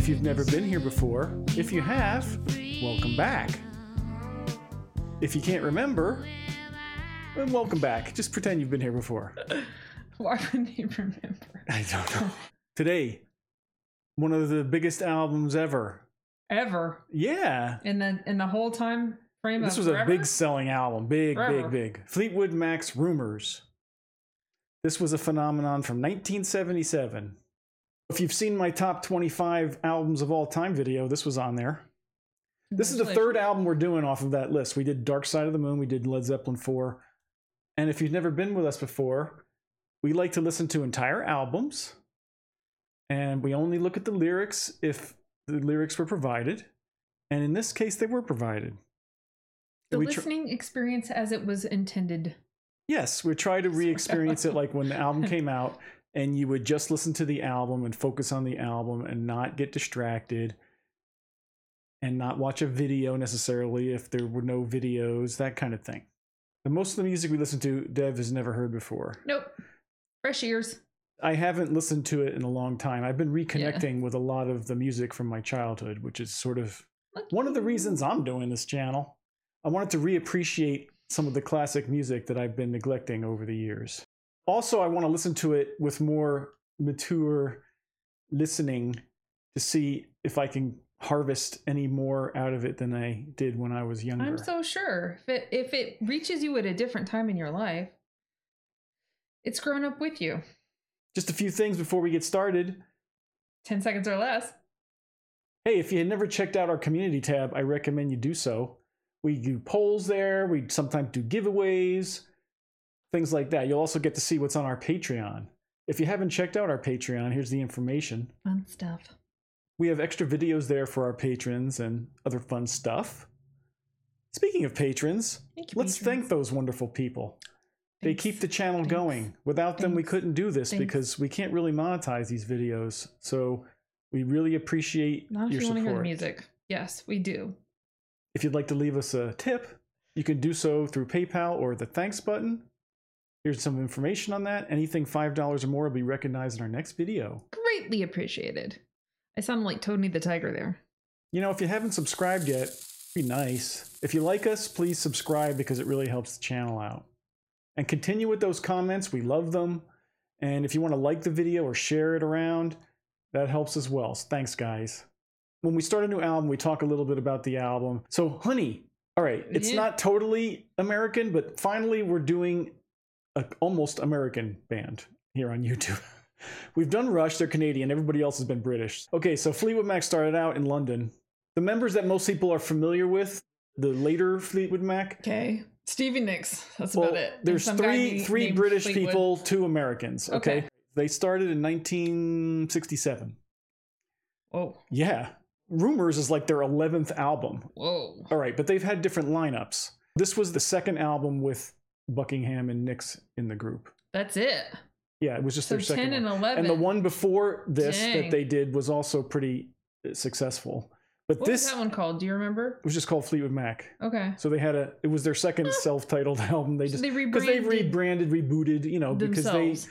if you've never been here before. If you have, welcome back. If you can't remember, then welcome back. Just pretend you've been here before. Why wouldn't you remember? I don't know. Today, one of the biggest albums ever. Ever? Yeah. In the whole time frame This of was forever? a big selling album. Forever. Big. Fleetwood Mac's Rumours. This was a phenomenon from 1977. If you've seen my top 25 albums of all time video, this was on there. This is the third album we're doing off of that list. We did Dark Side of the Moon, we did Led Zeppelin 4. And if you've never been with us before, we like to listen to entire albums. And we only look at the lyrics if the lyrics were provided. And in this case, they were provided. The listening experience as it was intended. Yes, we try to re-experience it like when the album came out, and you would just listen to the album and focus on the album and not get distracted and not watch a video necessarily if there were no videos, that kind of thing. And most of the music we listen to, Dev has never heard before. Nope. Fresh ears. I haven't listened to it in a long time. I've been reconnecting with a lot of the music from my childhood, which is sort of one of the reasons I'm doing this channel. I wanted to reappreciate some of the classic music that I've been neglecting over the years. Also, I want to listen to it with more mature listening to see if I can harvest any more out of it than I did when I was younger. I'm so sure. If it reaches you at a different time in your life, it's grown up with you. Just a few things before we get started. 10 seconds or less. Hey, if you had never checked out our community tab, I recommend you do so. We do polls there. We sometimes do giveaways, things like that. You'll also get to see what's on our Patreon. If you haven't checked out our Patreon, here's the information. Fun stuff. We have extra videos there for our patrons and other fun stuff. Speaking of patrons, let's thank those wonderful people. They keep the channel going. Without them, we couldn't do this because we can't really monetize these videos. So we really appreciate your support. Not if you want to hear the music. Yes, we do. If you'd like to leave us a tip, you can do so through PayPal or the thanks button. Here's some information on that. Anything $5 or more will be recognized in our next video. Greatly appreciated. I sound like Tony the Tiger there. You know, if you haven't subscribed yet, it'd be nice. If you like us, please subscribe because it really helps the channel out. And continue with those comments. We love them. And if you want to like the video or share it around, that helps as well. So thanks, guys. When we start a new album, we talk a little bit about the album. So, Honey, all right, it's not totally American, but finally we're doing an almost American band here on YouTube. We've done Rush, they're Canadian, everybody else has been British. Okay, so Fleetwood Mac started out in London. The members that most people are familiar with, the later Fleetwood Mac. Okay, Stevie Nicks, that's about it. There's three British people, 2 Americans, okay? They started in 1967. Whoa. Yeah. Rumours is like their 11th album. Whoa. All right, but they've had different lineups. This was the second album with Buckingham and Nicks in the group. That's it? Yeah, it was just their second 10 and one. 11. And the one before this Dang. that they did was also pretty successful. But what was that one called? Do you remember? It was just called Fleetwood Mac. Okay. So they had it was their second self-titled album. They just they because they rebranded, rebooted, you know, themselves.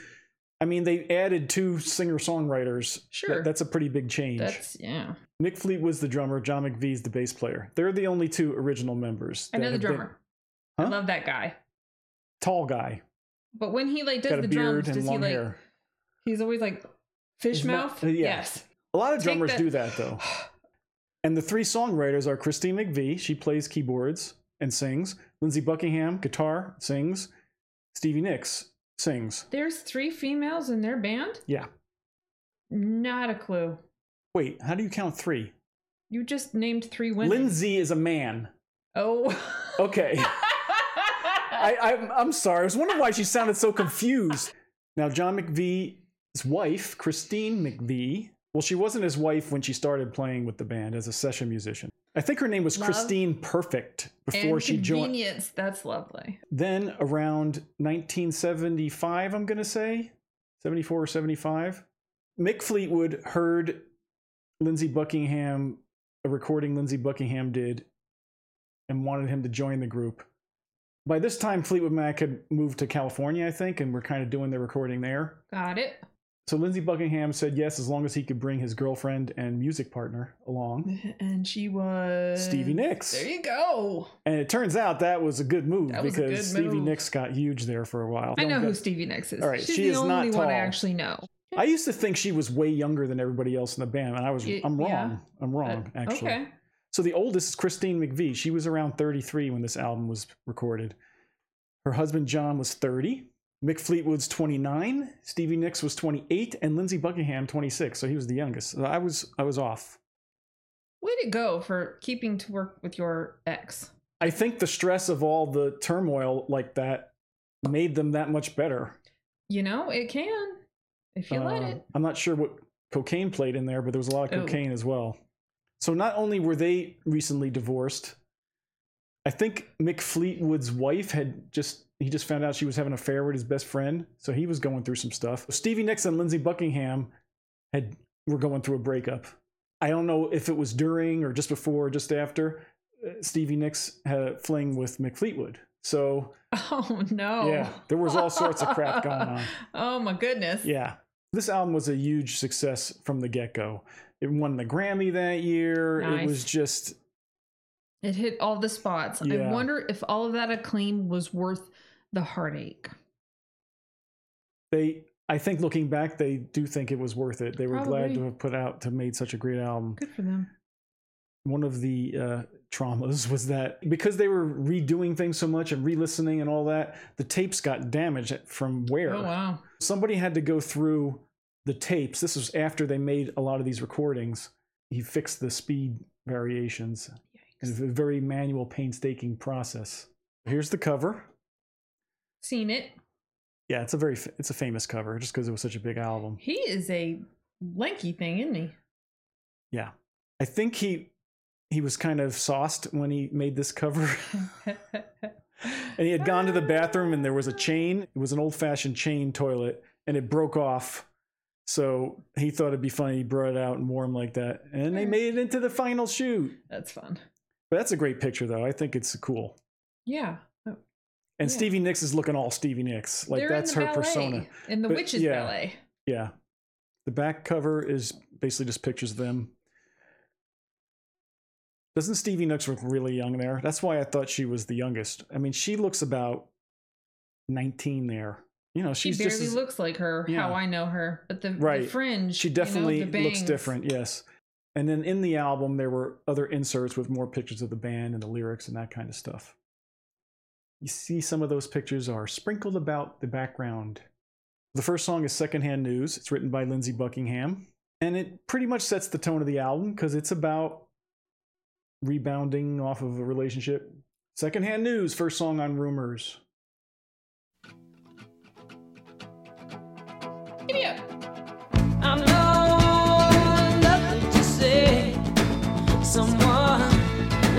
because they added 2 singer-songwriters. Sure. That's a pretty big change. Yeah. Mick Fleet was the drummer, John McVie's the bass player. They're the only 2 original members. I know the drummer. I love that guy. Tall guy. But when he does got a the beard drums, and does long he hair. He's always fish mouth? Yes. A lot of drummers do that though. And the 3 songwriters are Christine McVie, she plays keyboards and sings. Lindsey Buckingham, guitar, sings. Stevie Nicks sings. There's 3 females in their band? Yeah. Not a clue. Wait, how do you count 3? You just named 3 women. Lindsey is a man. Oh. Okay. I'm sorry. I was wondering why she sounded so confused. Now, John McVie's wife, Christine McVie, well, she wasn't his wife when she started playing with the band as a session musician. I think her name was Christine Perfect before she joined. Convenience. That's lovely. Then around 1975, I'm going to say, 74 or 75, Mick Fleetwood heard Lindsey Buckingham, a recording Lindsey Buckingham did, and wanted him to join the group. By this time, Fleetwood Mac had moved to California, I think, and were kind of doing their recording there. Got it. So Lindsey Buckingham said yes, as long as he could bring his girlfriend and music partner along. And she was Stevie Nicks. There you go. And it turns out that was a good move That was a because good Stevie move. Nicks got huge there for a while. I know who Stevie Nicks is. All right, She's she the is only not one I tall. actually know. I used to think she was way younger than everybody else in the band, and I'm wrong. Yeah. I'm wrong, actually. Okay. So the oldest is Christine McVie. She was around 33 when this album was recorded. Her husband John was 30. Mick Fleetwood's 29. Stevie Nicks was 28, and Lindsey Buckingham 26. So he was the youngest. So I was off. Way to go for keeping to work with your ex. I think the stress of all the turmoil like that made them that much better. You know, it can if you let it. I'm not sure what cocaine played in there, but there was a lot of cocaine as well. So not only were they recently divorced, I think Mick Fleetwood's wife he just found out she was having an affair with his best friend, so he was going through some stuff. Stevie Nicks and Lindsey Buckingham were going through a breakup. I don't know if it was during or just before or just after. Stevie Nicks had a fling with Mick Fleetwood. So, oh no. Yeah, there was all sorts of crap going on. Oh my goodness. Yeah. This album was a huge success from the get-go. It won the Grammy that year. Nice. It was just... It hit all the spots. Yeah. I wonder if all of that acclaim was worth the heartache. I think looking back, they do think it was worth it. They were glad to have made such a great album. Good for them. One of the traumas was that because they were redoing things so much and re-listening and all that, the tapes got damaged from wear. Oh, wow. Somebody had to go through the tapes. This was after they made a lot of these recordings. He fixed the speed variations. It's a very manual, painstaking process. Here's the cover. Seen it. Yeah, it's a famous cover just because it was such a big album. He is a lanky thing, isn't he? Yeah. I think he was kind of sauced when he made this cover. And he had gone to the bathroom and there was a chain. It was an old-fashioned chain toilet and it broke off. So he thought it'd be funny. He brought it out and wore them like that. And they made it into the final shoot. That's fun. But that's a great picture, though. I think it's cool. Yeah. And Stevie Nicks is looking all Stevie Nicks. Like, that's her persona. In the Witches Ballet. Yeah. The back cover is basically just pictures of them. Doesn't Stevie Nicks look really young there? That's why I thought she was the youngest. I mean, she looks about 19 there. You know, she barely looks like her, how I know her. But the fringe, she definitely the looks different, yes. And then in the album, there were other inserts with more pictures of the band and the lyrics and that kind of stuff. You see some of those pictures are sprinkled about the background. The first song is Secondhand News. It's written by Lindsey Buckingham. And it pretty much sets the tone of the album because it's about rebounding off of a relationship. Secondhand News, first song on Rumours. Giddy up. I know nothing to say. Someone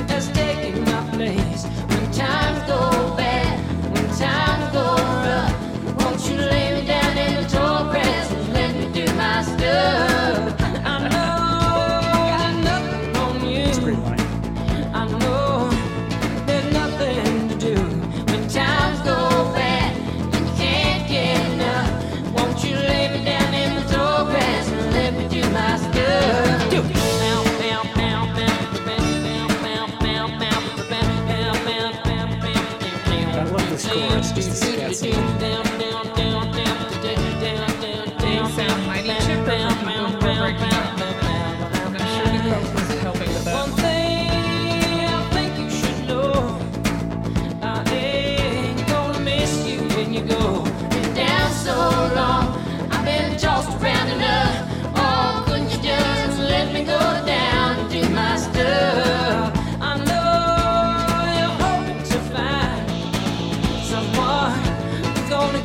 has taken my place. When times go bad, when times go rough, won't you lay me down in the tall grass and let me do my stuff? I know there's nothing on you. That's a great line. I know there's nothing to do when times go bad and you can't get enough. Won't you lay me down in the tall grass and let me do my stuff? Do it. I love this chorus, just the scat scene. They sound mighty chipper for people who are breaking up. I'm sure the coke was helping with One that. thing I think you should know, I ain't gonna miss you when you go. Been down so long, I've been tossed around enough. Oh, couldn't you just let me go down and do my stuff? I know you're hoping to find someone who's gonna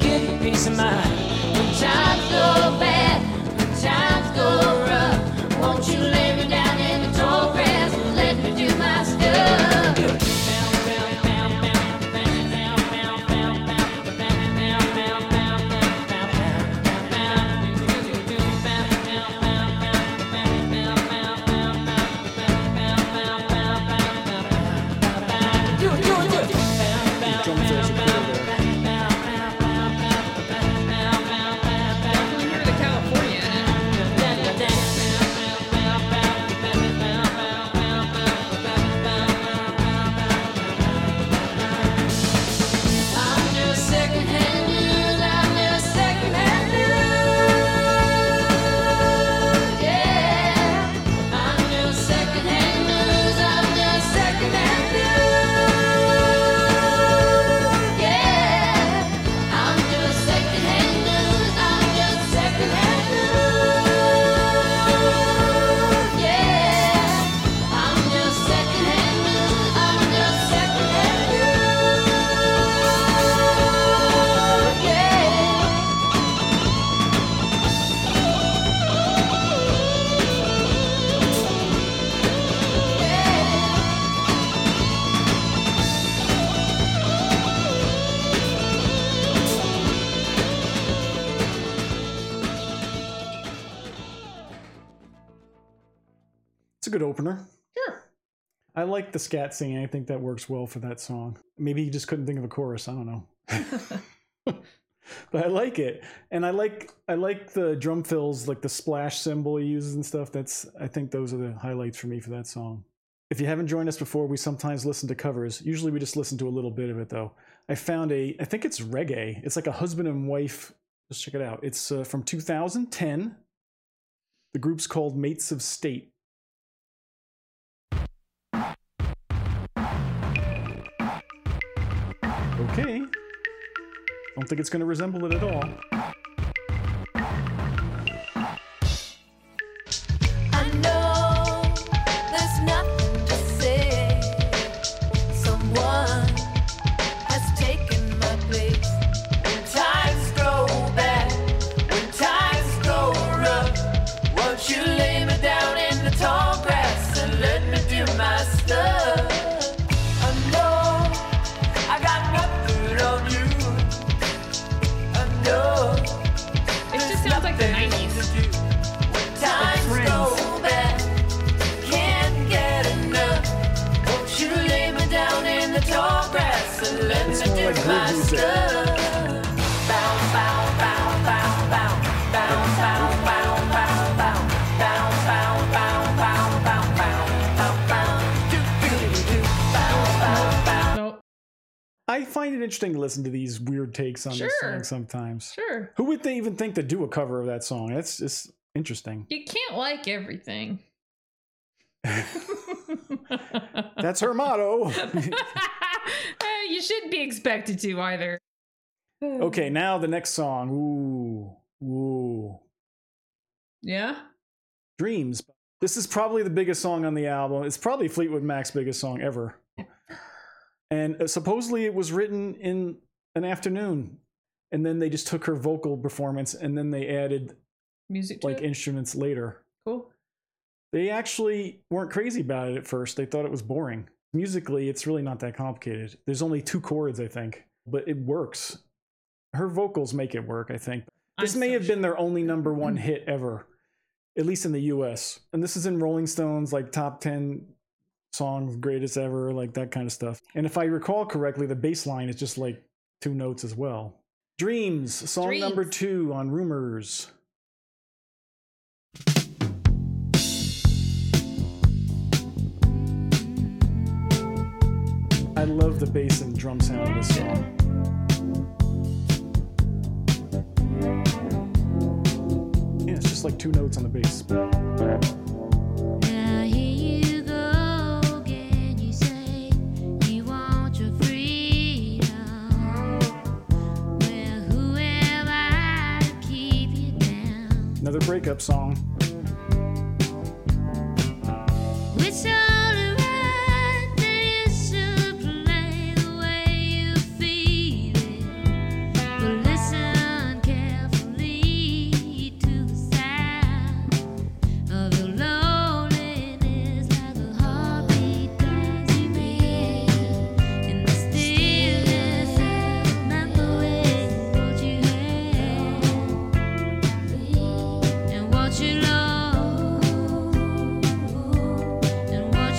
It's a good opener. Sure. I like the scat singing. I think that works well for that song. Maybe he just couldn't think of a chorus. I don't know. But I like it. And I like the drum fills, like the splash cymbal he uses and stuff. I think those are the highlights for me for that song. If you haven't joined us before, we sometimes listen to covers. Usually we just listen to a little bit of it though. I found I think it's reggae. It's like a husband and wife. Just check it out. It's from 2010. The group's called Mates of State. Okay. Don't think it's going to resemble it at all. I know there's nothing to say. Someone has taken my place. When times go bad, when times go rough, won't you lay me down in the tall grass and let me do my stuff? I know I got nothing on you. I know It just sounds like the 90s. when times go bad, can't get enough. Won't you lay me down in the tall grass and let It's me more do like my groove music. stuff? Bow, bow, bow, bow, bow, bow, bow, bow, bow, bow, bow, bow, bow, bow, bow, bow, bow, do, do, do, bow, bow, bow. Nope. I find it interesting to listen to these weird takes on this Sure. song sometimes. Sure. Who would they even think to do a cover of that song? That's just interesting. You can't like everything. That's her motto. You shouldn't be expected to either. Okay, now the next song. Ooh. Yeah? Dreams. This is probably the biggest song on the album. It's probably Fleetwood Mac's biggest song ever. And supposedly it was written in an afternoon. And then they just took her vocal performance and then they added Music to like it? instruments later. Cool. They actually weren't crazy about it at first. They thought it was boring. Musically, it's really not that complicated. There's only 2 chords, I think, but it works. Her vocals make it work, I think. This I'm may so have been their only #1 hit ever, at least in the US. And this is in Rolling Stone's like top 10 songs, greatest ever, like that kind of stuff. And if I recall correctly, the bass line is just like 2 notes as well. Dreams, song Dreams. number 2 on Rumours. I love the bass and drum sound of this song. Yeah, it's just like 2 notes on the bass. Now here you go again. You say you want your freedom. Well, who am I to keep you down? Another breakup song. It's only right that you should play the way you feel it. But listen carefully to the sound of your loneliness, like a heartbeat does you beat. In the stillness, I remember what you had and what you lost and what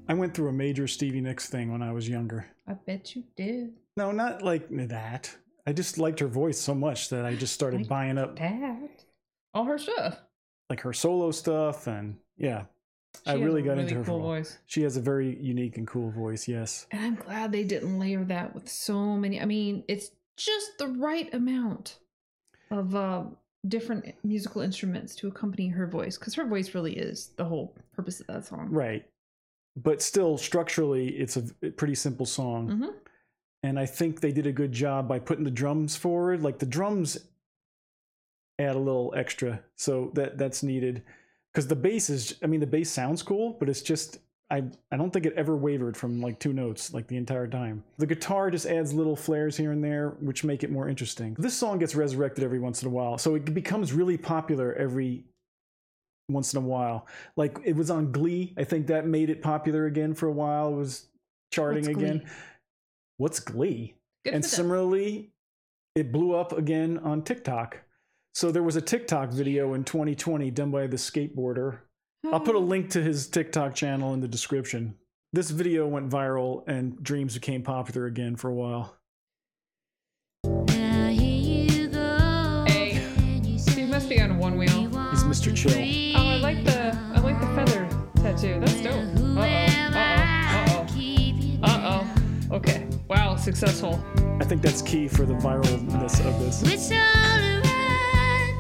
I went through a major Stevie Nicks thing when I was younger. I bet you did. No, not like that. I just liked her voice so much that I just started Like buying up that. All her stuff. like her solo stuff, and yeah, I She has really a got into her cool voice. voice. She has a very unique and cool voice. Yes. And I'm glad they didn't layer that with so many. I mean, it's just the right amount of different musical instruments to accompany her voice, because her voice really is the whole purpose of that song. Right. But still, structurally, it's a pretty simple song. Mm-hmm. And I think they did a good job by putting the drums forward. Like the drums add a little extra, so that's needed. Because the bass is, I mean, the bass sounds cool, but it's just, I don't think it ever wavered from like 2 notes like the entire time. The guitar just adds little flares here and there, which make it more interesting. This song gets resurrected every once in a while, so it becomes really popular every once in a while. Like it was on Glee. I think that made it popular again for a while. It was charting What's again. Glee? What's Glee? Good And for them. similarly, it blew up again on TikTok. So there was a TikTok video in 2020 done by the skateboarder. I'll put a link to his TikTok channel in the description. This video went viral and Dreams became popular again for a while. Now here you go. Hey, And you he must be on one wheel. He's Mr. Chill. Oh, I like the feather tattoo. That's dope. Uh-oh. Okay. Wow, successful. I think that's key for the viralness of this. It's all right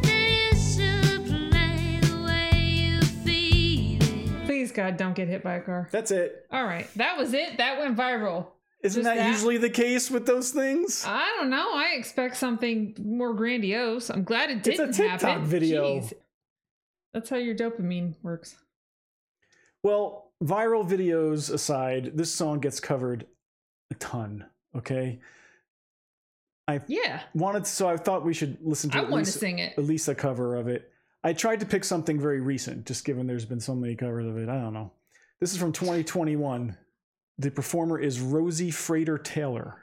that you should play the way you feel it. Please, God, don't get hit by a car. That's it. All right. That was it. That went viral. Isn't Just that usually the case with those things? I don't know. I expect something more grandiose. I'm glad it didn't It's a TikTok happen. video. Jeez. That's how your dopamine works. Well, viral videos aside, this song gets covered a ton, okay? Yeah. So I thought we should listen to I at wanted to least, sing it. at least a cover of it. I tried to pick something very recent, just given there's been so many covers of it. I don't know. This is from 2021. The performer is Rosie Frater-Taylor.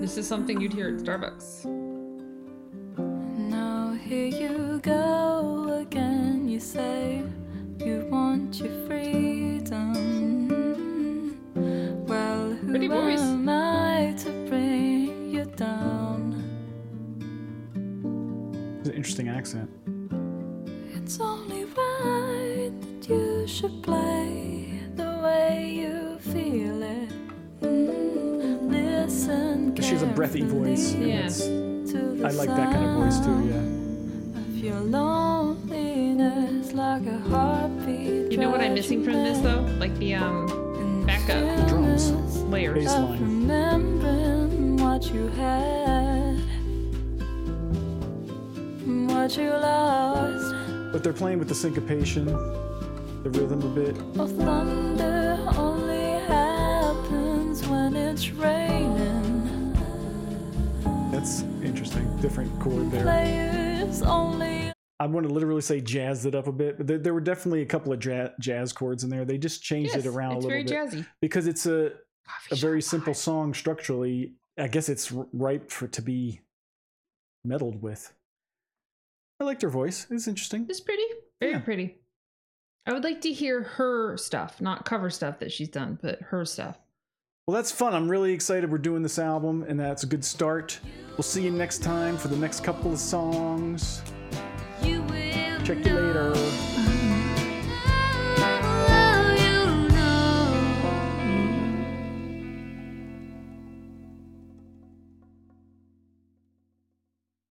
This is something you'd hear at Starbucks. Now here you go again. You say you want your freedom. Well, who Pretty voice. am I to bring you down? It's an interesting accent. It's only right that you should play the way you feel it. Listen. She has a breathy voice. and Yeah. I like that kind of voice too, yeah. Of your loneliness like a heartbeat. You know what I'm missing from this though? Like the backup Drums. layers. Bass line. Remembering what you had, what you lost. But they're playing with the syncopation, the rhythm a bit. Oh, thunder only happens when it's raining. That's interesting. Different chord there. Players only. I want to literally say jazzed it up a bit, but there were definitely a couple of jazz chords in there. They just changed Yes, it around a it's little very bit. jazzy. Because it's a Coffee very shop simple vibe. song structurally. I guess it's ripe to be meddled with. I liked her voice. It was interesting. It's pretty. Very Yeah. pretty. I would like to hear her stuff, not cover stuff that she's done, but her stuff. Well, that's fun. I'm really excited we're doing this album, and that's a good start. We'll see you next time for the next couple of songs. You will Check your